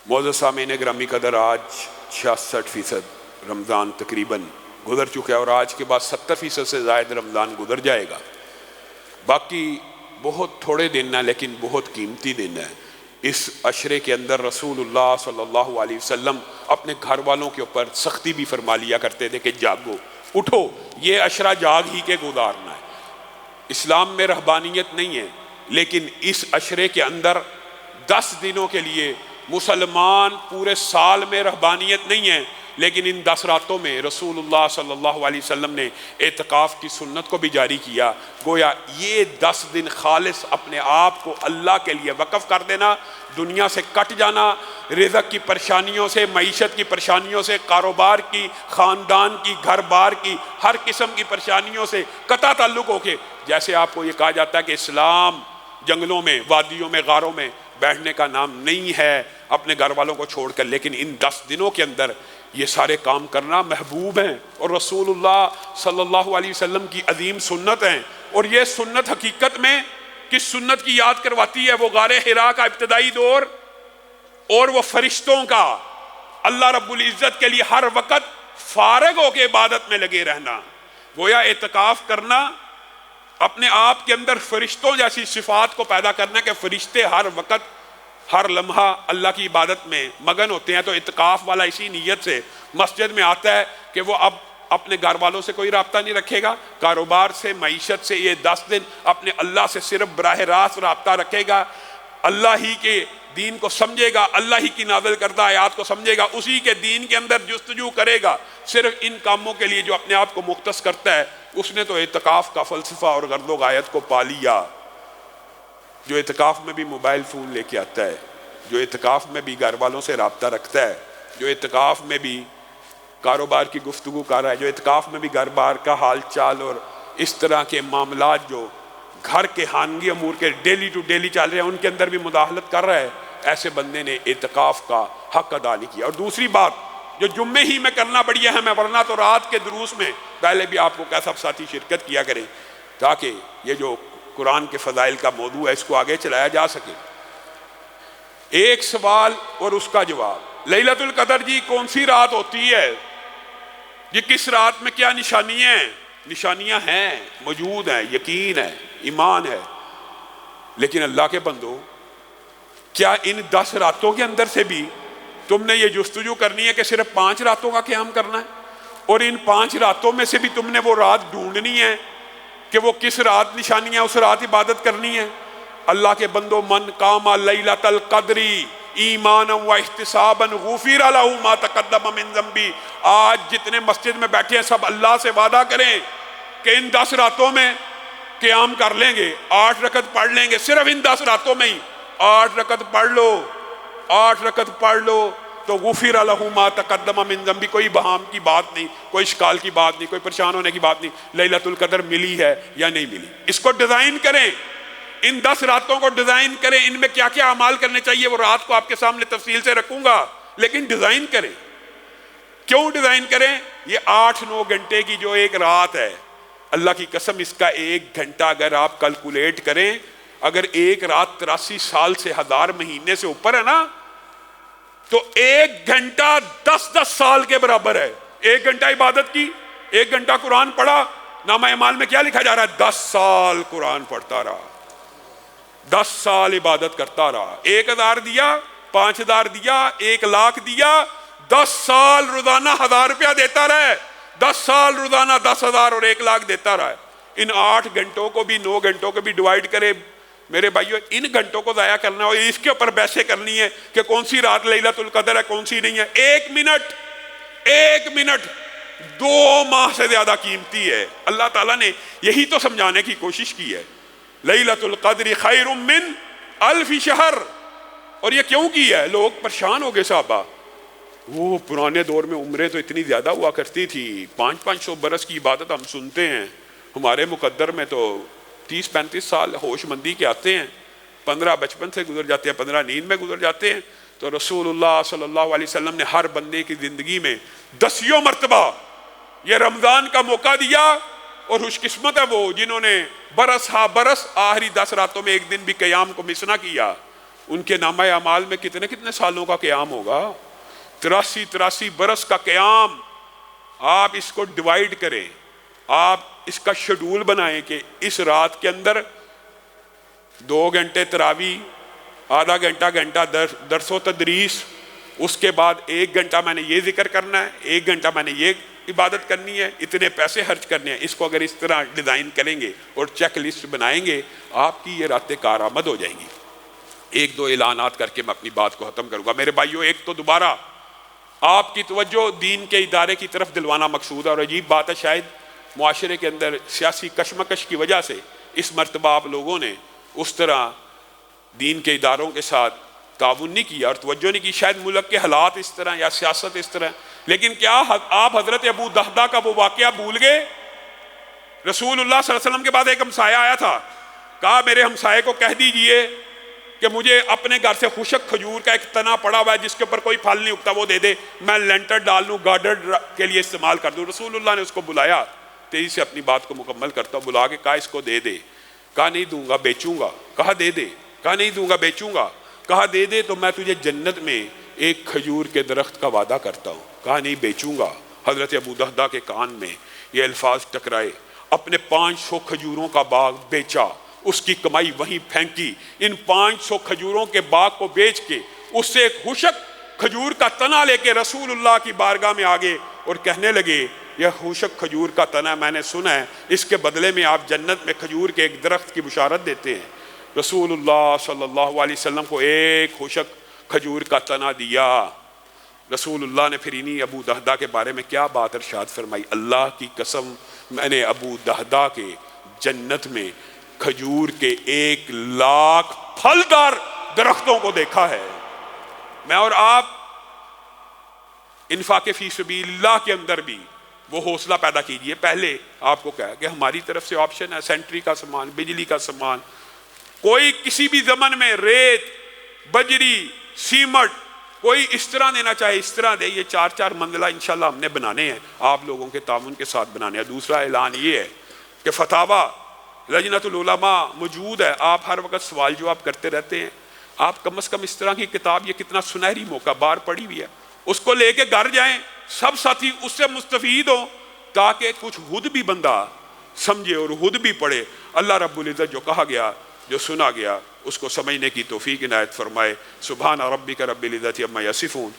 معزز سامعین گرامی قدر، آج 66% رمضان تقریباً گزر چکا ہے اور آج کے بعد 70% سے زائد رمضان گزر جائے گا۔ باقی بہت تھوڑے دن ہیں لیکن بہت قیمتی دن ہے۔ اس عشرے کے اندر رسول اللہ صلی اللہ علیہ وسلم اپنے گھر والوں کے اوپر سختی بھی فرما لیا کرتے تھے کہ جاگو، اٹھو، یہ عشرہ جاگ ہی کے گزارنا ہے۔ اسلام میں رہبانیت نہیں ہے، لیکن اس عشرے کے اندر 10 دنوں کے لیے مسلمان پورے سال میں رہبانیت نہیں ہے، لیکن ان 10 راتوں میں رسول اللہ صلی اللہ علیہ وسلم نے اعتکاف کی سنت کو بھی جاری کیا۔ گویا یہ 10 دن خالص اپنے آپ کو اللہ کے لیے وقف کر دینا، دنیا سے کٹ جانا، رزق کی پریشانیوں سے، معیشت کی پریشانیوں سے، کاروبار کی، خاندان کی، گھر بار کی، ہر قسم کی پریشانیوں سے قطع تعلق ہو کے، جیسے آپ کو یہ کہا جاتا ہے کہ اسلام جنگلوں میں، وادیوں میں، غاروں میں بیٹھنے کا نام نہیں ہے اپنے گھر والوں کو چھوڑ کر، لیکن ان 10 دنوں کے اندر یہ سارے کام کرنا محبوب ہیں اور رسول اللہ صلی اللہ علیہ وسلم کی عظیم سنت ہیں۔ اور یہ سنت حقیقت میں کس سنت کی یاد کرواتی ہے؟ وہ غار حرا کا ابتدائی دور اور وہ فرشتوں کا اللہ رب العزت کے لیے ہر وقت فارغ ہو کے عبادت میں لگے رہنا۔ گویا اعتکاف کرنا اپنے آپ کے اندر فرشتوں جیسی صفات کو پیدا کرنا کہ فرشتے ہر وقت ہر لمحہ اللہ کی عبادت میں مگن ہوتے ہیں۔ تو اعتکاف والا اسی نیت سے مسجد میں آتا ہے کہ وہ اب اپنے گھر والوں سے کوئی رابطہ نہیں رکھے گا، کاروبار سے، معیشت سے، یہ 10 دن اپنے اللہ سے صرف براہ راست رابطہ رکھے گا، اللہ ہی کے دین کو سمجھے گا، اللہ ہی کی نازل کردہ آیات کو سمجھے گا، اسی کے دین کے اندر جستجو کرے گا، صرف ان کاموں کے لیے جو اپنے آپ کو مختص کرتا ہے، اس نے تو اعتکاف کا فلسفہ اور غرض و غایت کو پا لیا۔ جو اعتکاف میں بھی موبائل فون لے کے آتا ہے، جو اعتکاف میں بھی گھر والوں سے رابطہ رکھتا ہے، جو اعتکاف میں بھی کاروبار کی گفتگو کر رہا ہے، جو اعتکاف میں بھی گھر بار کا حال چال اور اس طرح کے معاملات جو گھر کے خانگی امور کے ڈیلی ٹو ڈیلی چل رہے ہیں ان کے اندر بھی مداخلت کر رہا ہے، ایسے بندے نے اعتکاف کا حق ادا نہیں کیا۔ اور دوسری بات جو جمعے ہی میں کرنا بڑی اہم ہے، ورنہ تو رات کے دروس میں پہلے بھی آپ کو کہا سب ساتھی شرکت کیا کریں تاکہ یہ جو قرآن کے فضائل کا موضوع ہے اس کو آگے چلایا جا سکے۔ ایک سوال اور اس کا جواب، لیلۃ القدر جی کون سی رات ہوتی ہے؟ یہ کس رات میں کیا نشانیاں ہیں؟ نشانیاں ہیں، موجود ہیں، یقین ہے، ایمان ہے، لیکن اللہ کے بندو کیا ان 10 راتوں کے اندر سے بھی تم نے یہ جستجو کرنی ہے کہ صرف 5 راتوں کا قیام کرنا ہے؟ اور ان 5 راتوں میں سے بھی تم نے وہ رات ڈھونڈنی ہے کہ وہ کس رات نشانی ہے، اس رات عبادت کرنی ہے؟ اللہ کے بندو، من قام لیلۃ القدر ایمانا و احتسابا غفر لہ ما تقدم من ذنبہ۔ آج جتنے مسجد میں بیٹھے ہیں سب اللہ سے وعدہ کریں کہ ان 10 راتوں میں قیام کر لیں گے، 8 رکعت پڑھ لیں گے، صرف ان 10 راتوں میں ہی 8 رکعت پڑھ لو، 8 رکعت پڑھ لو تو غفر لہ ما تقدم من ذنبہ۔ کوئی بہام کی بات نہیں، کوئی اشکال کی بات نہیں، کوئی پریشان ہونے کی بات نہیں۔ لیلۃ القدر ملی ہے یا نہیں ملی، اس کو ڈیزائن کریں، ان 10 راتوں کو ڈیزائن کریں، ان میں کیا کیا اعمال کرنے چاہیے وہ رات کو آپ کے سامنے تفصیل سے رکھوں گا، لیکن ڈیزائن کریں۔ کیوں ڈیزائن کریں؟ یہ 8-9 گھنٹے کی جو ایک رات ہے، اللہ کی قسم اس کا 1 گھنٹہ اگر آپ کیلکولیٹ کریں، اگر ایک رات 83 سال سے 1000 مہینے سے اوپر ہے نا، تو 1 گھنٹہ 10 سال کے برابر ہے۔ 1 گھنٹہ عبادت کی، 1 گھنٹہ قرآن پڑھا، نامہ اعمال میں کیا لکھا جا رہا ہے؟ 10 سال قرآن پڑھتا رہا، 10 سال عبادت کرتا رہا، 1000 دیا، 5000 دیا، 1,00,000 دیا، 10 سال روزانہ 1000 روپیہ دیتا رہے، 10 سال روزانہ 10,000 اور 1,00,000 دیتا رہا ہے۔ ان 8 گھنٹوں کو بھی 9 گھنٹوں کو بھی ڈیوائیڈ کرے میرے بھائیو، ان گھنٹوں کو ضائع کرنا ہو، اس کے اوپر بحثیں کرنی ہے کہ کون سی رات لیلۃ القدر ہے کون سی نہیں ہے۔ 1 منٹ 2 ماہ سے زیادہ قیمتی ہے۔ اللہ تعالیٰ نے یہی تو سمجھانے کی کوشش کی ہے، لیلۃ القدر خیر من 1000 شہر۔ اور یہ کیوں کی ہے؟ لوگ پریشان ہو گئے صحابہ، وہ پرانے دور میں عمریں تو اتنی زیادہ ہوا کرتی تھی، 500-500 برس کی عبادت ہم سنتے ہیں، ہمارے مقدر میں تو 30-35 سال ہوش مندی کے آتے ہیں، 15 بچپن سے گزر جاتے ہیں، 15 نیند میں گزر جاتے ہیں۔ تو رسول اللہ صلی اللہ علیہ وسلم نے ہر بندے کی زندگی میں 10 مرتبہ یہ رمضان کا موقع دیا، اور خوش قسمت ہے وہ جنہوں نے برس ہا برس آخری 10 راتوں میں ایک دن بھی قیام کو مس نہ کیا۔ ان کے نامہ اعمال میں کتنے کتنے سالوں کا قیام ہوگا، 83 برس کا قیام۔ آپ اس کو ڈیوائیڈ کریں، آپ اس کا شیڈول بنائیں کہ اس رات کے اندر 2 گھنٹے تراویح، آدھا گھنٹہ درس و تدریس، اس کے بعد 1 گھنٹہ میں نے یہ ذکر کرنا ہے، 1 گھنٹہ میں نے یہ عبادت کرنی ہے، اتنے پیسے خرچ کرنے ہیں۔ اس کو اگر اس طرح ڈیزائن کریں گے اور چیک لسٹ بنائیں گے، آپ کی یہ راتیں کارآمد ہو جائیں گی۔ 1-2 اعلانات کر کے میں اپنی بات کو ختم کروں گا۔ میرے بھائیوں، ایک تو دوبارہ آپ کی توجہ دین کے ادارے کی طرف دلوانا مقصود ہے، اور عجیب بات ہے شاید معاشرے کے اندر سیاسی کشمکش کی وجہ سے اس مرتبہ آپ لوگوں نے اس طرح دین کے اداروں کے ساتھ تعاون نہیں کیا اور توجہ نہیں کی۔ شاید ملک کے حالات اس طرح یا سیاست اس طرح، لیکن کیا آپ حضرت ابو دہدہ کا وہ واقعہ بھول گئے؟ رسول اللہ صلی اللہ علیہ وسلم کے بعد ایک ہمسایہ آیا تھا، کہا میرے ہمسائے کو کہہ دیجئے کہ مجھے اپنے گھر سے خشک کھجور کا ایک تنا پڑا ہوا ہے جس کے اوپر کوئی پھل نہیں اگتا، وہ دے دے، میں لینٹر ڈال لوں، گارڈر کے لیے استعمال کر دوں۔ رسول اللہ نے اس کو بلایا، تیزی سے اپنی بات کو مکمل کرتا ہوں، بلا کے کہا اس کو دے دے، کہا نہیں دوں گا بیچوں گا، کہا دے دے، کہا نہیں دوں گا بیچوں گا، کہا دے دے تو میں تجھے جنت میں ایک کھجور کے درخت کا وعدہ کرتا ہوں، کہا نہیں بیچوں گا۔ حضرت ابو دہدہ کے کان میں یہ الفاظ ٹکرائے، اپنے 500 کھجوروں کا باغ بیچا، اس کی کمائی وہیں پھینکی، ان 500 کھجوروں کے باغ کو بیچ کے اس سے ایک خشک کھجور کا تنا لے کے رسول اللہ کی بارگاہ میں آگے اور کہنے لگے یہ خشک کھجور کا تنا میں نے سنا ہے، اس کے بدلے میں آپ جنت میں کھجور کے ایک درخت کی بشارت دیتے ہیں۔ رسول اللہ صلی اللہ علیہ وسلم کو ایک خشک کھجور کا تنا دیا۔ رسول اللہ نے پھر انہی ابو دہدہ کے بارے میں کیا بات ارشاد فرمائی، اللہ کی قسم میں نے ابو دہدہ کے جنت میں کھجور کے 1,00,000 پھلدار درختوں کو دیکھا ہے۔ میں اور آپ انفاق فی سبیل اللہ کے اندر بھی وہ حوصلہ پیدا کیجئے۔ پہلے آپ کو کہا کہ ہماری طرف سے آپشن ہے سینٹری کا سامان، بجلی کا سامان، کوئی کسی بھی زمن میں ریت، بجری، سیمٹ کوئی اس طرح دینا چاہے اس طرح دے۔ یہ 4 منزلہ انشاءاللہ ہم نے بنانے ہیں، آپ لوگوں کے تعاون کے ساتھ بنانے ہیں۔ دوسرا اعلان یہ ہے کہ فتاوی لجنۃ العلماء موجود ہے، آپ ہر وقت سوال جواب کرتے رہتے ہیں۔ آپ کم از کم اس طرح کی کتاب، یہ کتنا سنہری موقع، بار پڑی ہوئی ہے، اس کو لے کے گھر جائیں، سب ساتھی اس سے مستفید ہوں، تاکہ کچھ خود بھی بندہ سمجھے اور خود بھی پڑھے۔ اللہ رب العزت جو کہا گیا، جو سنا گیا، اس کو سمجھنے کی توفیق عنایت فرمائے۔ سبحان ربک رب العزت عما یصفون۔